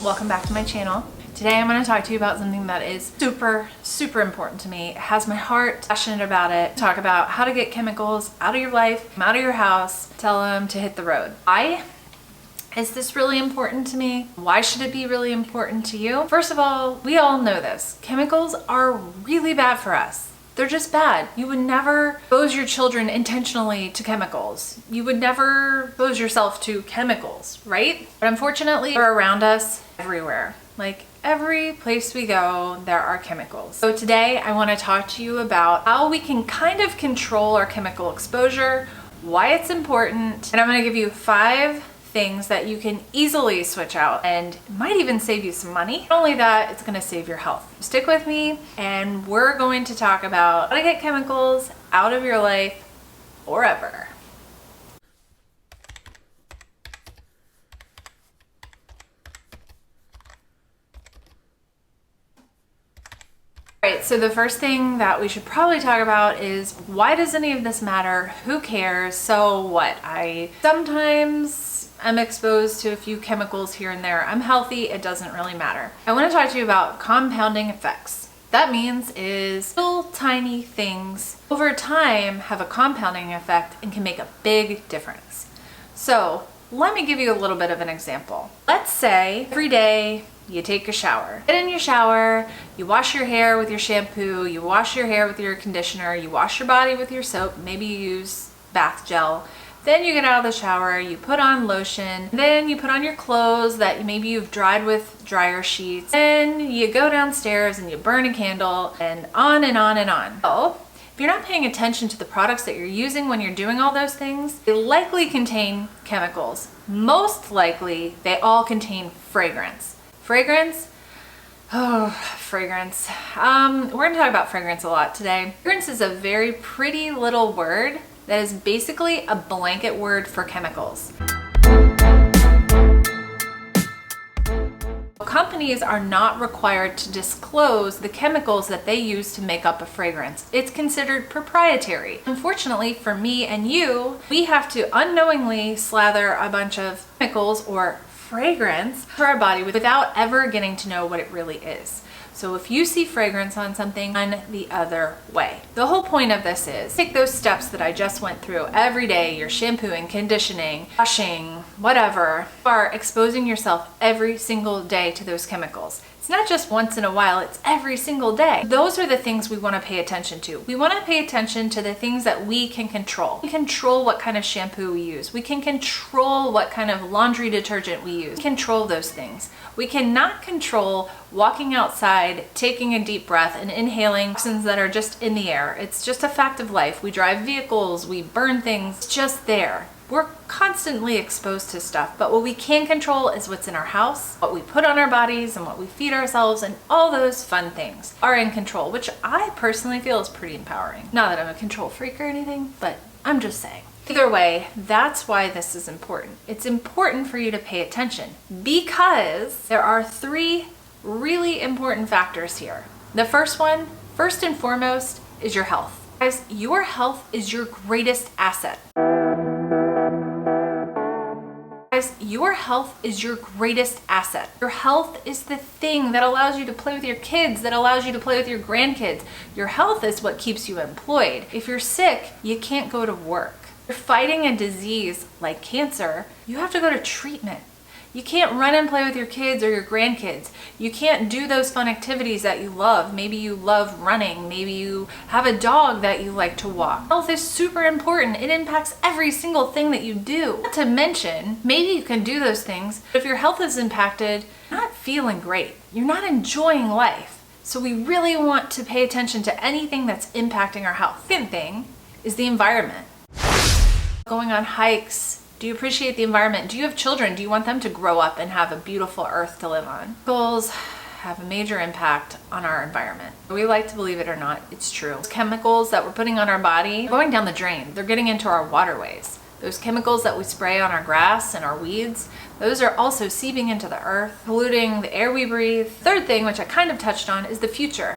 welcome back to my channel. Today I'm going to talk to you about something that is super important to me. It has my heart, passionate about it. Talk about how to get chemicals out of your life, out of your house, tell them to hit the road. Why is this really important to me? Why should it be really important to you? First of all, we all know this. Chemicals are really bad for us. They're just bad. You would never expose your children intentionally to chemicals. You would never expose yourself to chemicals, right? But unfortunately, they're around us everywhere. Like every place we go, there are chemicals. So today I want to talk to you about how we can kind of control our chemical exposure, why it's important, and I'm going to give you 5 things that you can easily switch out and might even save you some money. Not only that, it's going to save your health. Stick with me and we're going to talk about how to get chemicals out of your life forever. Alright, so the first thing that we should probably talk about is why does any of this matter? Who cares? So what? I'm exposed to a few chemicals here and there. I'm healthy, it doesn't really matter. I want to talk to you about compounding effects. That means is little tiny things over time have a compounding effect and can make a big difference. So let me give you a little bit of an example. Let's say every day you take a shower. Get in your shower, you wash your hair with your shampoo, you wash your hair with your conditioner, you wash your body with your soap, maybe you use bath gel. Then you get out of the shower, you put on lotion, then you put on your clothes that maybe you've dried with dryer sheets, then you go downstairs and you burn a candle, and on and on and on. So, if you're not paying attention to the products that you're using when you're doing all those things, they likely contain chemicals. Most likely, they all contain fragrance. Fragrance? Oh, fragrance. We're going to talk about fragrance a lot today. Fragrance is a very pretty little word that is basically a blanket word for chemicals. Companies are not required to disclose the chemicals that they use to make up a fragrance. It's considered proprietary. Unfortunately for me and you, we have to unknowingly slather a bunch of chemicals or fragrance to our body without ever getting to know what it really is. So if you see fragrance on something, run the other way. The whole point of this is take those steps that I just went through every day. You're shampooing, conditioning, washing, whatever. You are exposing yourself every single day to those chemicals. It's not just once in a while, it's every single day. Those are the things we want to pay attention to. We want to pay attention to the things that we can control. We can control what kind of shampoo we use. We can control what kind of laundry detergent we use. We control those things. We cannot control walking outside, taking a deep breath, and inhaling toxins that are just in the air. It's just a fact of life. We drive vehicles, we burn things, it's just there. We're constantly exposed to stuff, but what we can control is what's in our house, what we put on our bodies, and what we feed ourselves, and all those fun things are in control, which I personally feel is pretty empowering. Not that I'm a control freak or anything, but I'm just saying. Either way, that's why this is important. It's important for you to pay attention because there are 3 really important factors here. The first one, first and foremost, is your health. Guys, your health is your greatest asset. Your health is your greatest asset. Your health is the thing that allows you to play with your kids, that allows you to play with your grandkids. Your health is what keeps you employed. If you're sick, you can't go to work. If you're fighting a disease like cancer, you have to go to treatment. You can't run and play with your kids or your grandkids. You can't do those fun activities that you love. Maybe you love running. Maybe you have a dog that you like to walk. Health is super important. It impacts every single thing that you do. Not to mention, maybe you can do those things, but if your health is impacted, you're not feeling great. You're not enjoying life. So we really want to pay attention to anything that's impacting our health. Second thing is the environment. Going on hikes. Do you appreciate the environment? Do you have children? Do you want them to grow up and have a beautiful earth to live on? Chemicals have a major impact on our environment. We like to believe it or not, it's true. Those chemicals that we're putting on our body are going down the drain. They're getting into our waterways. Those chemicals that we spray on our grass and our weeds, those are also seeping into the earth, polluting the air we breathe. Third thing, which I kind of touched on, is the future.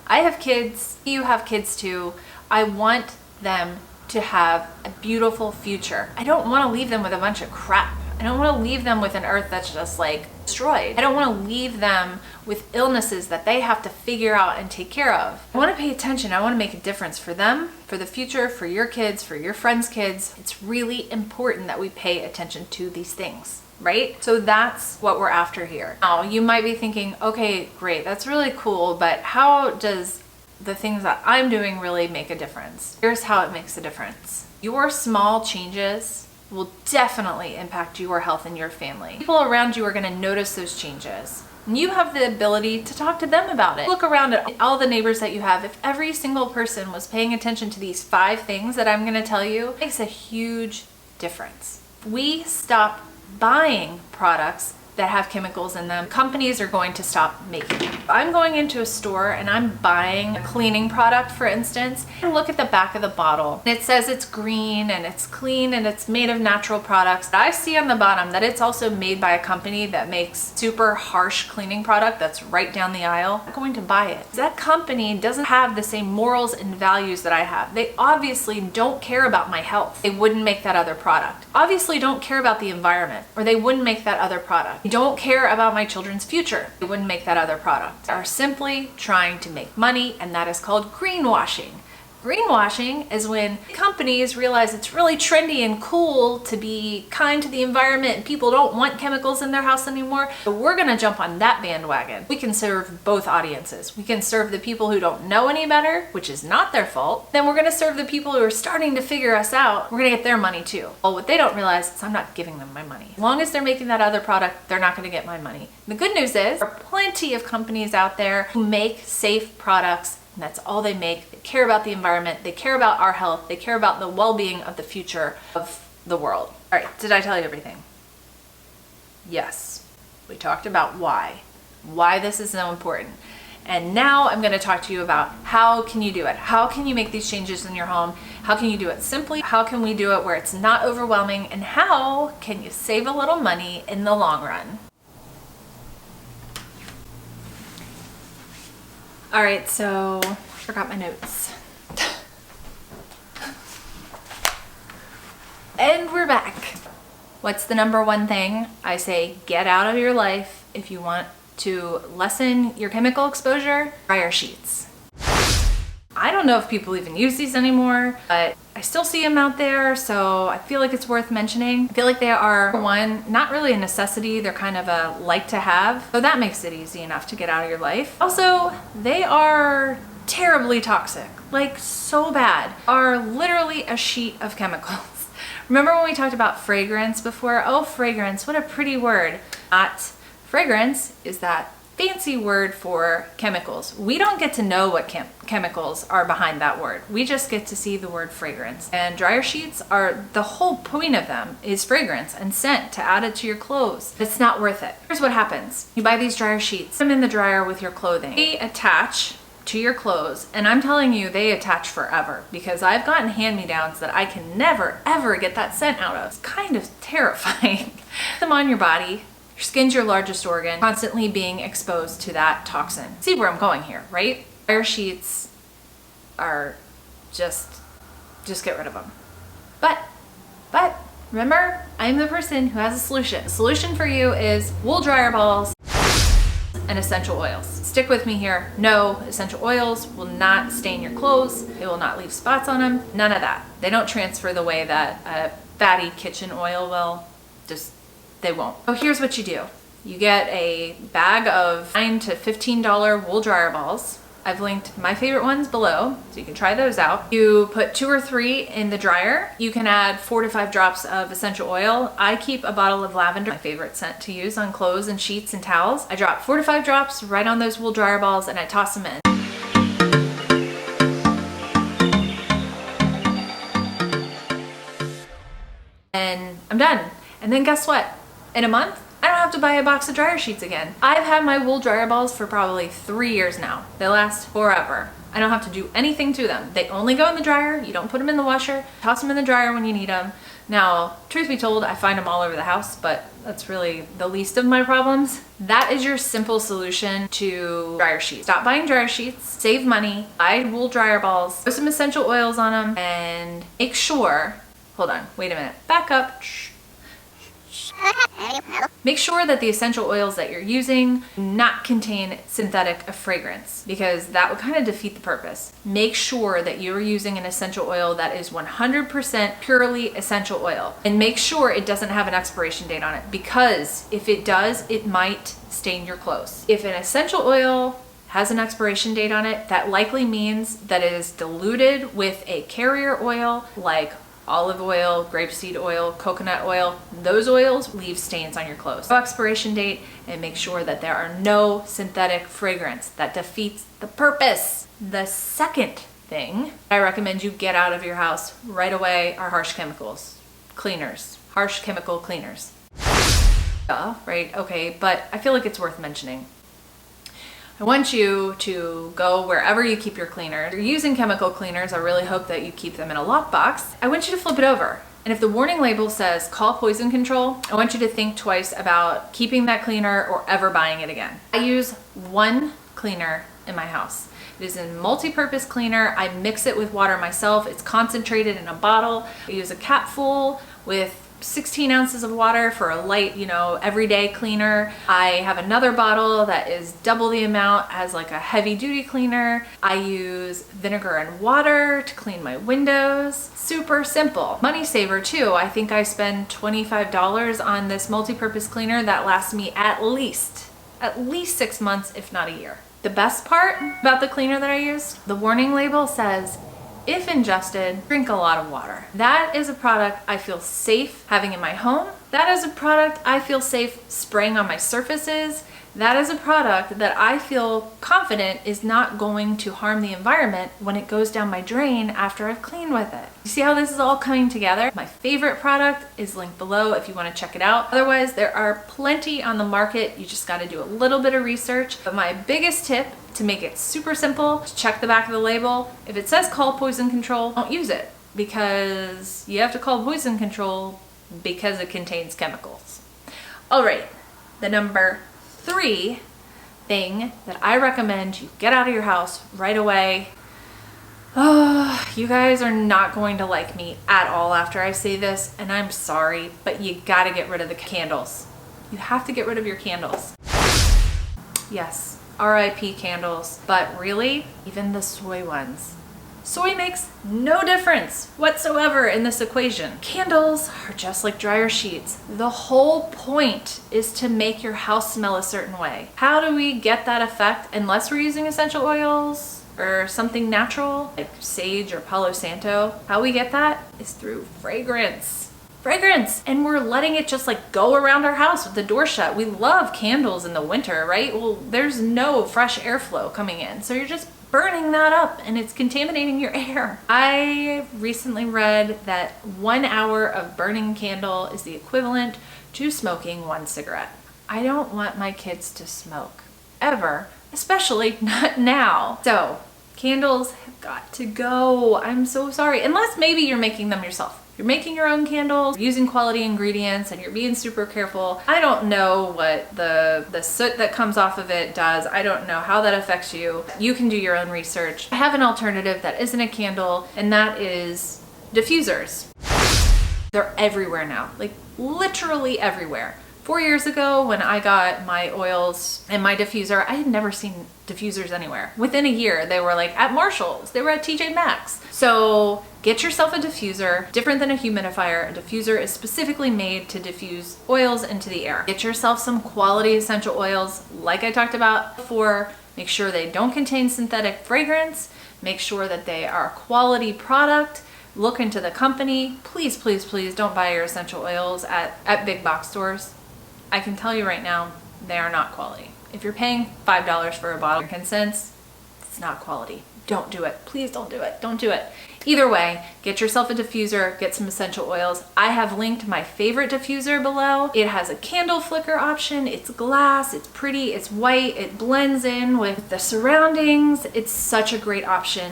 I have kids, you have kids too. I want them to have a beautiful future. I don't want to leave them with a bunch of crap. I don't want to leave them with an earth that's just like destroyed. I don't want to leave them with illnesses that they have to figure out and take care of. I want to pay attention. I want to make a difference for them, for the future, for your kids, for your friends' kids. It's really important that we pay attention to these things, right? So that's what we're after here. Now, you might be thinking, okay, great, that's really cool, but how does the things that I'm doing really make a difference? Here's how it makes a difference. Your small changes will definitely impact your health and your family. People around you are going to notice those changes. And you have the ability to talk to them about it. Look around at all the neighbors that you have. If every single person was paying attention to these 5 things that I'm going to tell you, it makes a huge difference. We stop buying products that have chemicals in them, companies are going to stop making them. If I'm going into a store and I'm buying a cleaning product, for instance, I look at the back of the bottle. It says it's green and it's clean and it's made of natural products. I see on the bottom that it's also made by a company that makes super harsh cleaning product that's right down the aisle. I'm going to buy it. That company doesn't have the same morals and values that I have. They obviously don't care about my health. They wouldn't make that other product. Obviously don't care about the environment, or they wouldn't make that other product. Don't care about my children's future. They wouldn't make that other product. They are simply trying to make money, and that is called greenwashing. Greenwashing is when companies realize it's really trendy and cool to be kind to the environment and people don't want chemicals in their house anymore. So we're going to jump on that bandwagon. We can serve both audiences. We can serve the people who don't know any better, which is not their fault. Then we're going to serve the people who are starting to figure us out. We're going to get their money too. Well, what they don't realize is I'm not giving them my money. As long as they're making that other product, they're not going to get my money. The good news is there are plenty of companies out there who make safe products. And that's all they make. They care about the environment. They care about our health. They care about the well-being of the future of the world. All right, did I tell you everything? Yes. We talked about why this is so important. And now I'm going to talk to you about how can you do it? How can you make these changes in your home? How can you do it simply? How can we do it where it's not overwhelming? And how can you save a little money in the long run? All right, so I forgot my notes. And we're back. What's the number one thing I say get out of your life if you want to lessen your chemical exposure? Dryer sheets. I don't know if people even use these anymore, but I still see them out there, so I feel like it's worth mentioning. I feel like they are, one, not really a necessity, they're kind of a like to have, so that makes it easy enough to get out of your life. Also, they are terribly toxic, like so bad, are literally a sheet of chemicals. Remember when we talked about fragrance before? Oh, fragrance, what a pretty word. Not fragrance is that fancy word for chemicals. We don't get to know what chemicals are behind that word. We just get to see the word fragrance. And dryer sheets are, the whole point of them is fragrance and scent to add it to your clothes. It's not worth it. Here's what happens. You buy these dryer sheets, put them in the dryer with your clothing. They attach to your clothes, and I'm telling you, they attach forever because I've gotten hand-me-downs that I can never, ever get that scent out of. It's kind of terrifying. Put them on your body. Your skin's your largest organ, constantly being exposed to that toxin. See where I'm going here, right? Dryer sheets are just get rid of them. But remember, I'm the person who has a solution. The solution for you is wool dryer balls and essential oils. Stick with me here. No, essential oils will not stain your clothes. They will not leave spots on them. None of that. They don't transfer the way that a fatty kitchen oil will. They won't. So here's what you do. You get a bag of $9 to $15 wool dryer balls. I've linked my favorite ones below, so you can try those out. You put 2 or 3 in the dryer. You can add 4 to 5 drops of essential oil. I keep a bottle of lavender, my favorite scent to use on clothes and sheets and towels. I drop 4 to 5 drops right on those wool dryer balls and I toss them in. And I'm done. And then guess what? In a month, I don't have to buy a box of dryer sheets again. I've had my wool dryer balls for probably 3 years now. They last forever. I don't have to do anything to them. They only go in the dryer. You don't put them in the washer. Toss them in the dryer when you need them. Now, truth be told, I find them all over the house, but that's really the least of my problems. That is your simple solution to dryer sheets. Stop buying dryer sheets, save money, buy wool dryer balls, put some essential oils on them, and make sure, hold on, wait a minute, back up. Make sure that the essential oils that you're using do not contain synthetic fragrance, because that would kind of defeat the purpose. Make sure that you're using an essential oil that is 100% purely essential oil, and make sure it doesn't have an expiration date on it, because if it does, it might stain your clothes. If an essential oil has an expiration date on it, that likely means that it is diluted with a carrier oil like olive oil, grapeseed oil, coconut oil. Those oils leave stains on your clothes. No expiration date, and make sure that there are no synthetic fragrance. That defeats the purpose. The second thing I recommend you get out of your house right away are harsh chemicals. Cleaners. Harsh chemical cleaners. Right? Okay, but I feel like it's worth mentioning. I want you to go wherever you keep your cleaner. If you're using chemical cleaners, I really hope that you keep them in a lockbox. I want you to flip it over. And if the warning label says call poison control, I want you to think twice about keeping that cleaner or ever buying it again. I use one cleaner in my house. It is a multi-purpose cleaner. I mix it with water myself. It's concentrated in a bottle. I use a capful with 16 ounces of water for a light, everyday cleaner. I have another bottle that is double the amount as like a heavy duty cleaner. I use vinegar and water to clean my windows. Super simple. Money saver too. I think I spend $25 on this multi-purpose cleaner that lasts me at least 6 months, if not a year. The best part about the cleaner that I used, the warning label says, if ingested, drink a lot of water. That is a product I feel safe having in my home. That is a product I feel safe spraying on my surfaces. That is a product that I feel confident is not going to harm the environment when it goes down my drain after I've cleaned with it. You see how this is all coming together? My favorite product is linked below if you want to check it out. Otherwise, there are plenty on the market. You just got to do a little bit of research. But my biggest tip to make it super simple, check the back of the label. If it says call poison control, don't use it, because you have to call poison control because it contains chemicals. All right, the number 3 thing that I recommend you get out of your house right away. Oh, you guys are not going to like me at all after I say this, and I'm sorry, but you gotta get rid of the candles. You have to get rid of your candles. Yes. RIP candles, but really, even the soy ones. Soy makes no difference whatsoever in this equation. Candles are just like dryer sheets. The whole point is to make your house smell a certain way. How do we get that effect unless we're using essential oils or something natural like sage or Palo Santo? How we get that is through fragrance. And we're letting it just like go around our house with the door shut. We love candles in the winter, right? Well, there's no fresh airflow coming in, so you're just burning that up and it's contaminating your air. I recently read that 1 hour of burning candle is the equivalent to smoking 1 cigarette. I don't want my kids to smoke ever, especially not now. So candles have got to go. I'm so sorry, unless maybe you're making them yourself. You're making your own candles, using quality ingredients, and you're being super careful. I don't know what the soot that comes off of it does. I don't know how that affects you. You can do your own research. I have an alternative that isn't a candle, and that is diffusers. They're everywhere now, like literally everywhere. 4 years ago when I got my oils and my diffuser, I had never seen diffusers anywhere. Within a year, they were like at Marshall's, they were at TJ Maxx. So get yourself a diffuser. Different than a humidifier, a diffuser is specifically made to diffuse oils into the air. Get yourself some quality essential oils, like I talked about before. Make sure they don't contain synthetic fragrance. Make sure that they are a quality product. Look into the company. Please, please, please don't buy your essential oils at big box stores. I can tell you right now, they are not quality. If you're paying $5 for a bottle of frankincense, it's not quality. Don't do it. Please don't do it. Don't do it. Either way, get yourself a diffuser, get some essential oils. I have linked my favorite diffuser below. It has a candle flicker option. It's glass, it's pretty, it's white, it blends in with the surroundings. It's such a great option.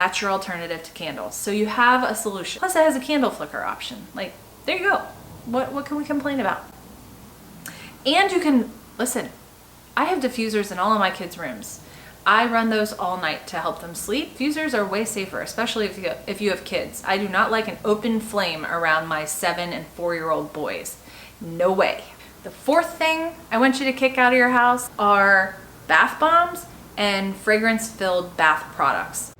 That's your alternative to candles. So you have a solution. Plus it has a candle flicker option. Like, there you go. What can we complain about? And you can, listen, I have diffusers in all of my kids' rooms. I run those all night to help them sleep. Diffusers are way safer, especially if you have kids. I do not like an open flame around my 7 and 4-year-old boys. No way. The fourth thing I want you to kick out of your house are bath bombs and fragrance-filled bath products.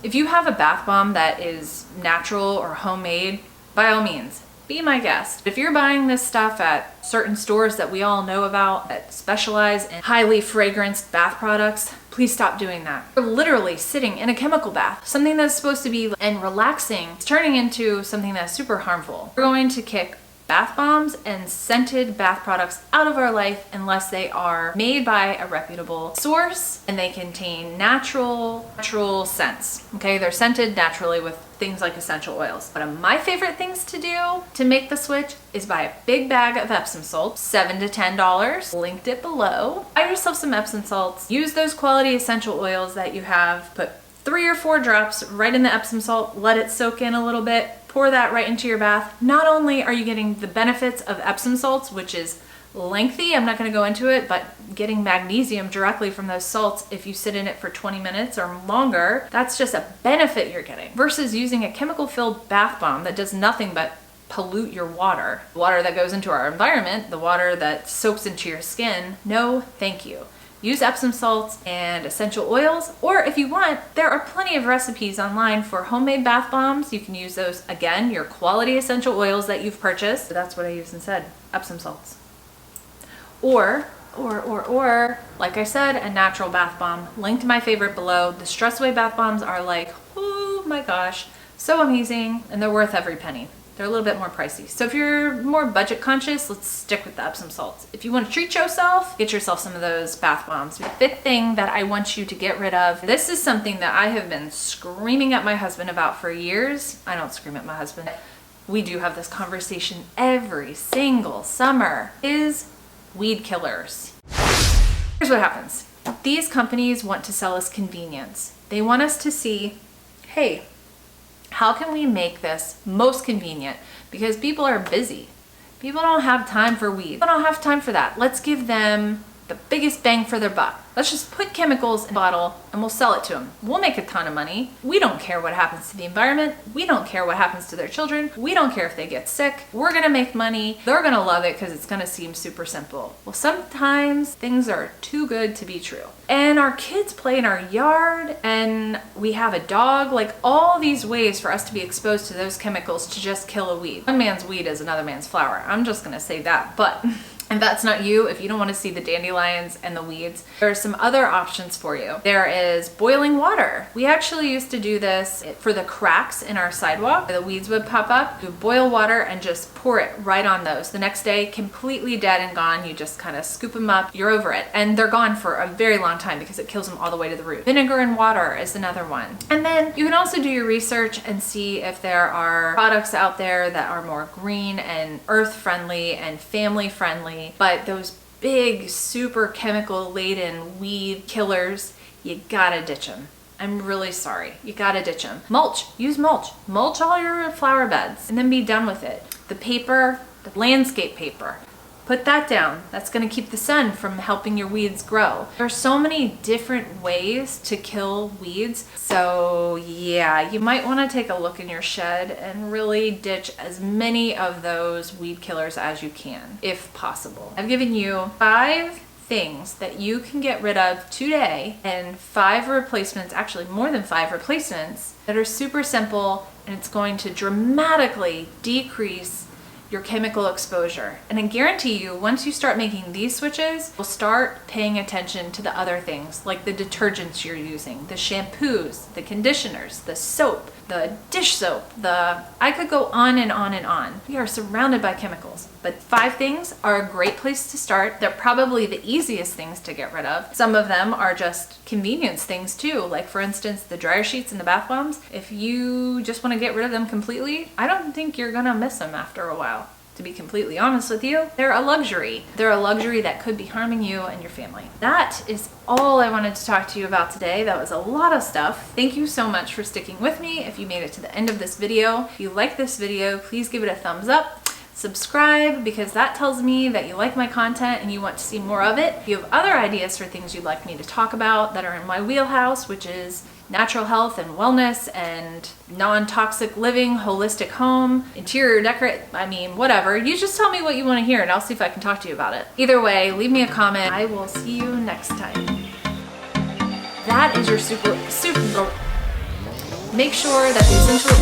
If you have a bath bomb that is natural or homemade, by all means, be my guest. If you're buying this stuff at certain stores that we all know about that specialize in highly fragranced bath products, please stop doing that. You're literally sitting in a chemical bath. Something that's supposed to be and relaxing is turning into something that's super harmful. We're going to kick bath bombs and scented bath products out of our life unless they are made by a reputable source and they contain natural scents. Okay, they're scented naturally with things like essential oils. One of my favorite things to do to make the switch is buy a big bag of Epsom salts, $7 to $10, linked it below. Buy yourself some Epsom salts, use those quality essential oils that you have, put 3 or 4 drops right in the Epsom salt, let it soak in a little bit, pour that right into your bath. Not only are you getting the benefits of Epsom salts, which is lengthy, I'm not going to go into it, but getting magnesium directly from those salts if you sit in it for 20 minutes or longer, that's just a benefit you're getting. Versus using a chemical-filled bath bomb that does nothing but pollute your water. The water that goes into our environment, the water that soaks into your skin, no thank you. Use Epsom salts and essential oils, or if you want, there are plenty of recipes online for homemade bath bombs. You can use those, again, your quality essential oils that you've purchased. That's what I use instead, Epsom salts. Or, like I said, a natural bath bomb. Link to my favorite below. The Stress Away bath bombs are like, oh my gosh, so amazing, and they're worth every penny. They're a little bit more pricey. So if you're more budget conscious, let's stick with the Epsom salts. If you want to treat yourself, get yourself some of those bath bombs. The fifth thing that I want you to get rid of, this is something that I have been screaming at my husband about for years. I don't scream at my husband. We do have this conversation every single summer, is weed killers. Here's what happens. These companies want to sell us convenience. They want us to see, hey, how can we make this most convenient? Because people are busy. People don't have time for weed. People don't have time for that. Let's give them the biggest bang for their buck. Let's just put chemicals in a bottle and we'll sell it to them. We'll make a ton of money. We don't care what happens to the environment. We don't care what happens to their children. We don't care if they get sick. We're gonna make money. They're gonna love it because it's gonna seem super simple. Well, sometimes things are too good to be true. And our kids play in our yard and we have a dog, like all these ways for us to be exposed to those chemicals to just kill a weed. One man's weed is another man's flower. I'm just gonna say that, but if that's not you, if you don't want to see the dandelions and the weeds, there are some other options for you. There is boiling water. We actually used to do this for the cracks in our sidewalk. The weeds would pop up. You boil water and just pour it right on those. The next day, completely dead and gone. You just kind of scoop them up. You're over it. And they're gone for a very long time because it kills them all the way to the root. Vinegar and water is another one. And then you can also do your research and see if there are products out there that are more green and earth friendly and family friendly. But those big, super chemical laden weed killers, you gotta ditch them. I'm really sorry. You gotta ditch them. Mulch. Use mulch. Mulch all your flower beds and then be done with it. The paper, the landscape paper, put that down. That's gonna keep the sun from helping your weeds grow. There are so many different ways to kill weeds. So yeah, you might wanna take a look in your shed and really ditch as many of those weed killers as you can, if possible. I've given you 5 things that you can get rid of today and 5 replacements, actually more than 5 replacements that are super simple, and it's going to dramatically decrease your chemical exposure. And I guarantee you, once you start making these switches, you'll start paying attention to the other things, like the detergents you're using, the shampoos, the conditioners, the soap, the dish soap, I could go on and on and on. We are surrounded by chemicals, but 5 things are a great place to start. They're probably the easiest things to get rid of. Some of them are just convenience things too, like for instance, the dryer sheets and the bath bombs. If you just want to get rid of them completely, I don't think you're gonna miss them after a while, to be completely honest with you. They're a luxury. They're a luxury that could be harming you and your family. That is all I wanted to talk to you about today. That was a lot of stuff. Thank you so much for sticking with me. If you made it to the end of this video, if you like this video, please give it a thumbs up. Subscribe, because that tells me that you like my content and you want to see more of it. If you have other ideas for things you'd like me to talk about that are in my wheelhouse, which is natural health and wellness and non-toxic living, holistic home, interior decorate, I mean, whatever. You just tell me what you want to hear and I'll see if I can talk to you about it. Either way, leave me a comment. I will see you next time. That is your super. Make sure that the essential